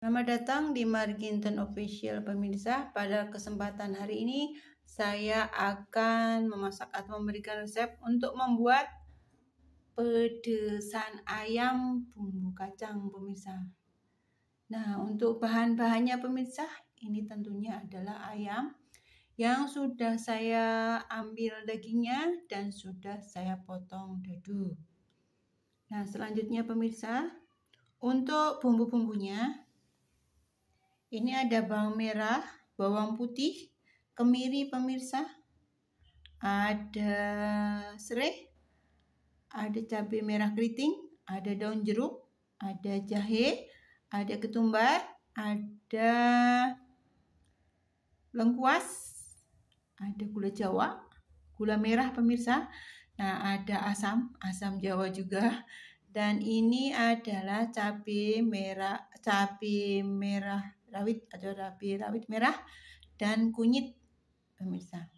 Selamat datang di Marginton Official pemirsa. Pada kesempatan hari ini saya akan memasak atau memberikan resep untuk membuat pedesan ayam bumbu kacang pemirsa. Nah, untuk bahan-bahannya pemirsa, ini tentunya adalah ayam yang sudah saya ambil dagingnya dan sudah saya potong dadu. Nah, selanjutnya pemirsa, untuk bumbu-bumbunya ini ada bawang merah, bawang putih, kemiri pemirsa, ada serai, ada cabai merah keriting, ada daun jeruk, ada jahe, ada ketumbar, ada lengkuas, ada gula Jawa, gula merah pemirsa. Nah, ada asam Jawa juga. Dan ini adalah cabai merah rawit atau cabai rawit merah dan kunyit pemirsa.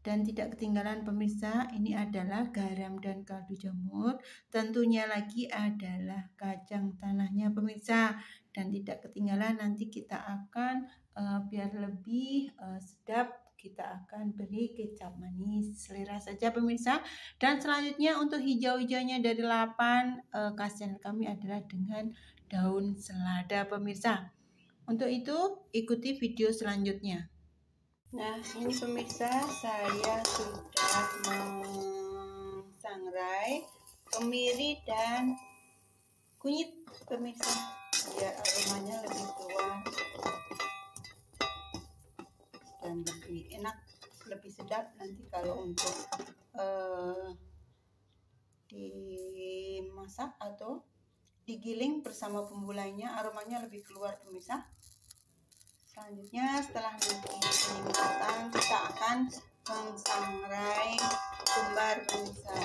Dan tidak ketinggalan pemirsa, ini adalah garam dan kaldu jamur. Tentunya lagi adalah kacang tanahnya pemirsa. Dan tidak ketinggalan nanti kita akan biar lebih sedap, kita akan beri kecap manis selera saja pemirsa. Dan selanjutnya untuk hijau-hijaunya dari 8 khasiat kami adalah dengan daun selada pemirsa. Untuk itu ikuti video selanjutnya. Nah, ini pemirsa, saya sudah mensangrai kemiri dan kunyit pemirsa, biar aromanya lebih keluar dan lebih enak, lebih sedap nanti kalau untuk dimasak atau digiling bersama bumbu lainnya, aromanya lebih keluar pemirsa. Selanjutnya setelah ini matang, kita akan mensangrai ketumbar pemirsa.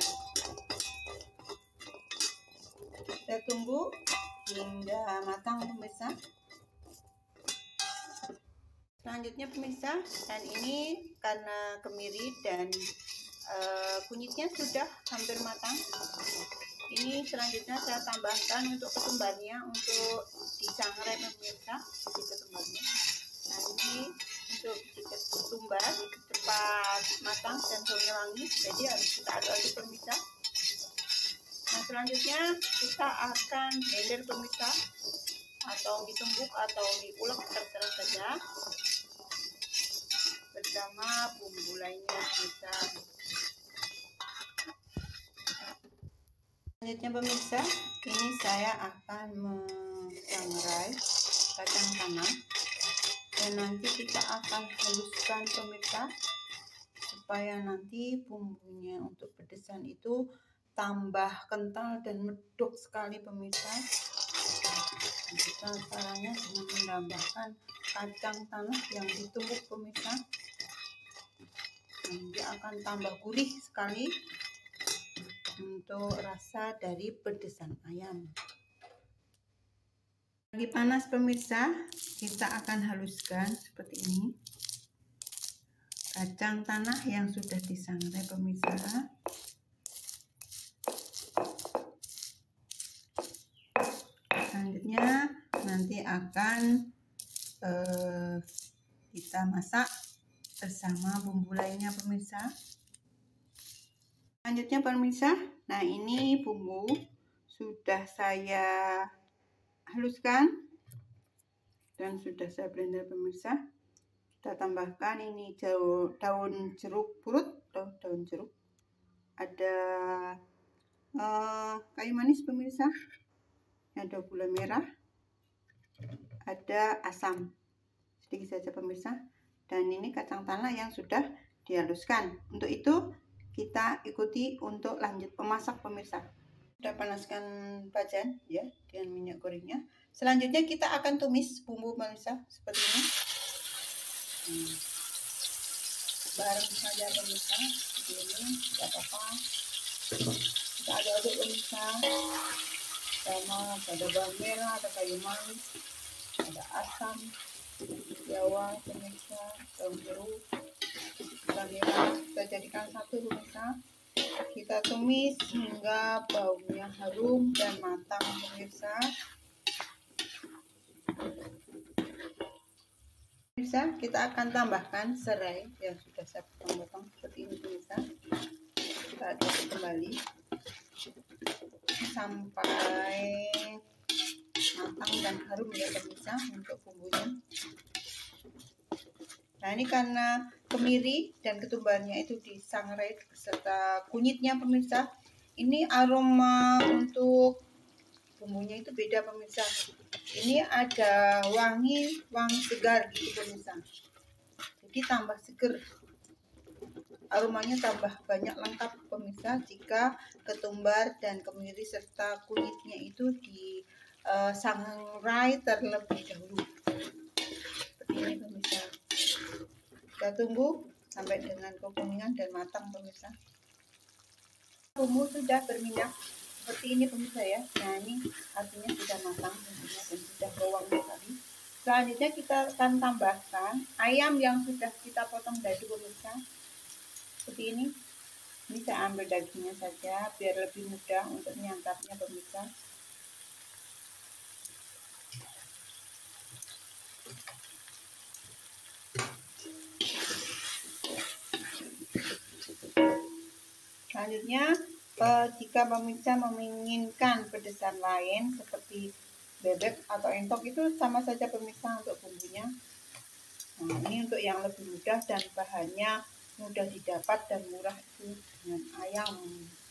Kita tunggu hingga matang pemirsa. Selanjutnya pemirsa, dan ini karena kemiri dan kunyitnya sudah hampir matang. Ini selanjutnya saya tambahkan untuk ketumbarnya, untuk disangrai pemirsa di ketumbarnya. Nah, ini untuk ketumbar cepat matang dan baunya wangi, jadi harus kita aduk-aduk pemirsa. Nah, selanjutnya kita akan blender pemirsa, atau ditumbuk atau diulek terserah saja bersama bumbu lainnya pemirsa. Selanjutnya pemirsa, ini saya akan mensangrai kacang tanah dan nanti kita akan haluskan pemirsa, supaya nanti bumbunya untuk pedesan itu tambah kental dan medok sekali pemirsa. Kita caranya dengan menambahkan kacang tanah yang ditumbuk pemirsa, nanti akan tambah gurih sekali untuk rasa dari pedesan ayam. Lagi panas pemirsa, kita akan haluskan seperti ini kacang tanah yang sudah disangrai pemirsa. Selanjutnya nanti akan kita masak bersama bumbu lainnya pemirsa. Selanjutnya pemirsa, nah ini bumbu sudah saya haluskan dan sudah saya blender pemirsa. Kita tambahkan ini daun jeruk purut, daun jeruk, ada kayu manis pemirsa, ada gula merah, ada asam sedikit saja pemirsa, dan ini kacang tanah yang sudah dihaluskan. Untuk itu kita ikuti untuk lanjut memasak pemirsa. Sudah panaskan wajan ya dengan minyak gorengnya. Selanjutnya kita akan tumis bumbu pemirsa seperti ini. Bareng saja pemirsa, seperti ini, tidak apa-apa. Kita aduk-aduk pemirsa, sama ada bawang merah, ada kayu manis, ada asam Jawa pemirsa, daun jeruk, gula merah. Kita jadikan satu pemirsa. Kita tumis hingga baunya harum dan matang pemirsa. Pemirsa, kita akan tambahkan serai yang sudah saya potong-potong seperti ini pemirsa. Kita aduk kembali sampai matang dan harum ya pemirsa untuk bumbunya. Nah ini karena kemiri dan ketumbarnya itu disangrai beserta kunyitnya pemirsa, ini aroma untuk bumbunya itu beda pemirsa. Ini ada wangi segar gitu pemirsa. Jadi tambah seger. Aromanya tambah banyak lengkap pemirsa jika ketumbar dan kemiri serta kunyitnya itu disangrai terlebih dahulu. Seperti ini pemirsa. Kita tunggu sampai dengan kekuningan dan matang pemirsa. Bumbu sudah berminyak seperti ini pemirsa ya. Nah ini artinya sudah matang bumbunya dan sudah berwangi sekali. Selanjutnya kita akan tambahkan ayam yang sudah kita potong dadu pemirsa. Seperti ini. Ini saya ambil dagingnya saja biar lebih mudah untuk menyantapnya pemirsa. Selanjutnya jika pemirsa menginginkan pedesan lain seperti bebek atau entok itu sama saja pemirsa untuk bumbunya. Nah ini untuk yang lebih mudah dan bahannya mudah didapat dan murah itu dengan ayam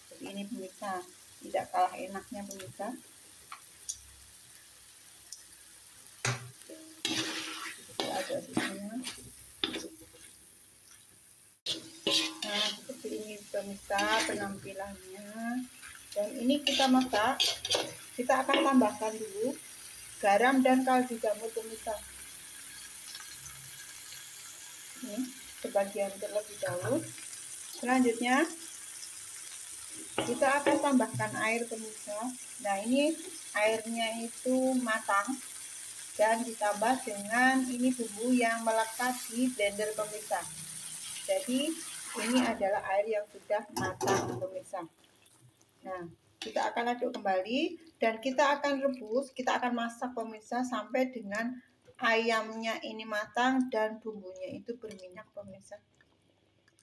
seperti ini pemirsa, tidak kalah enaknya pemirsa. Kita aduk-aduknya. Nah seperti ini pemirsa penampilannya. Dan ini kita masak. Kita akan tambahkan dulu garam dan kaldu jamur pemirsa. Ini sebagian terlebih dahulu. Selanjutnya kita akan tambahkan air pemirsa. Nah ini airnya itu matang dan ditambah dengan ini bumbu yang melekat di blender pemirsa. Jadi ini adalah air yang sudah matang pemirsa. Nah kita akan aduk kembali dan kita akan rebus, kita akan masak pemirsa sampai dengan ayamnya ini matang dan bumbunya itu berminyak pemirsa.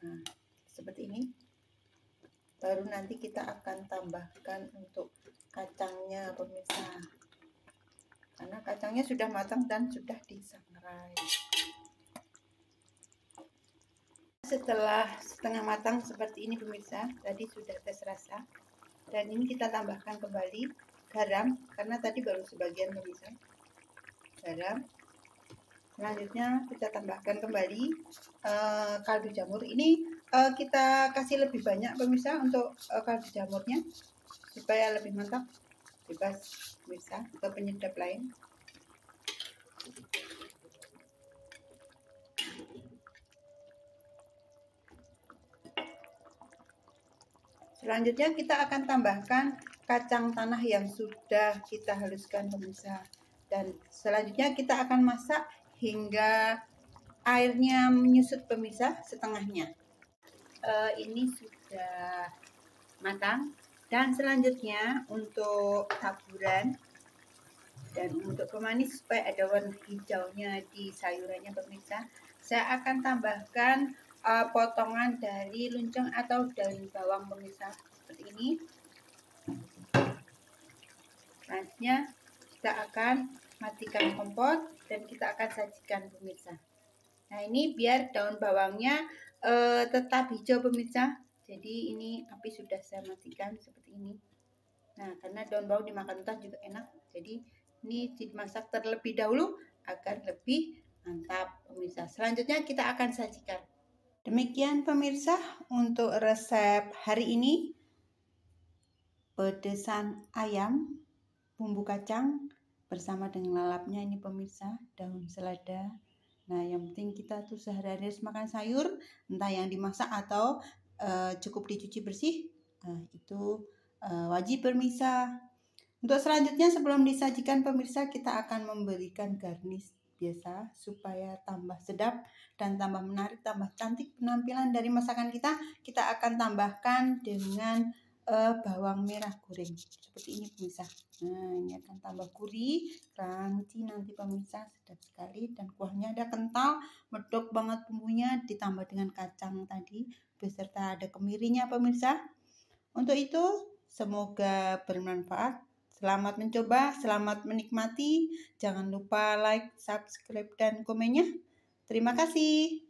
Nah seperti ini. Baru nanti kita akan tambahkan untuk kacangnya pemirsa, karena kacangnya sudah matang dan sudah disangrai. Setelah setengah matang seperti ini pemirsa, tadi sudah tes rasa. Dan ini kita tambahkan kembali garam, karena tadi baru sebagian pemirsa. Garam. Selanjutnya kita tambahkan kembali kaldu jamur. Ini kita kasih lebih banyak pemirsa untuk kaldu jamurnya supaya lebih mantap. Bebas pemirsa atau penyedap lain. Selanjutnya kita akan tambahkan kacang tanah yang sudah kita haluskan pemirsa. Dan selanjutnya kita akan masak hingga airnya menyusut pemirsa setengahnya. Ini sudah matang. Dan selanjutnya untuk taburan dan untuk pemanis supaya ada warna hijaunya di sayurannya pemirsa, saya akan tambahkan potongan dari lonceng atau daun bawang pemirsa seperti ini. Selanjutnya kita akan matikan kompor dan kita akan sajikan pemirsa. Nah ini biar daun bawangnya tetap hijau pemirsa. Jadi ini api sudah saya matikan seperti ini. Nah karena daun bawang dimakan mentah juga enak. Jadi ini dimasak terlebih dahulu agar lebih mantap pemirsa. Selanjutnya kita akan sajikan. Demikian pemirsa untuk resep hari ini. Pedesan ayam bumbu kacang bersama dengan lalapnya ini pemirsa, daun selada. Nah yang penting kita tuh sehari-hari harus makan sayur, entah yang dimasak atau cukup dicuci bersih. Nah itu wajib pemirsa. Untuk selanjutnya sebelum disajikan pemirsa, kita akan memberikan garnish biasa supaya tambah sedap dan tambah menarik, tambah cantik penampilan dari masakan kita. Kita akan tambahkan dengan bawang merah goreng seperti ini pemirsa. Nah, ini akan tambah gurih, crunchy nanti pemirsa, sedap sekali, dan kuahnya ada kental, medok banget bumbunya, ditambah dengan kacang tadi beserta ada kemirinya pemirsa. Untuk itu semoga bermanfaat. Selamat mencoba, selamat menikmati. Jangan lupa like, subscribe, dan komennya. Terima kasih.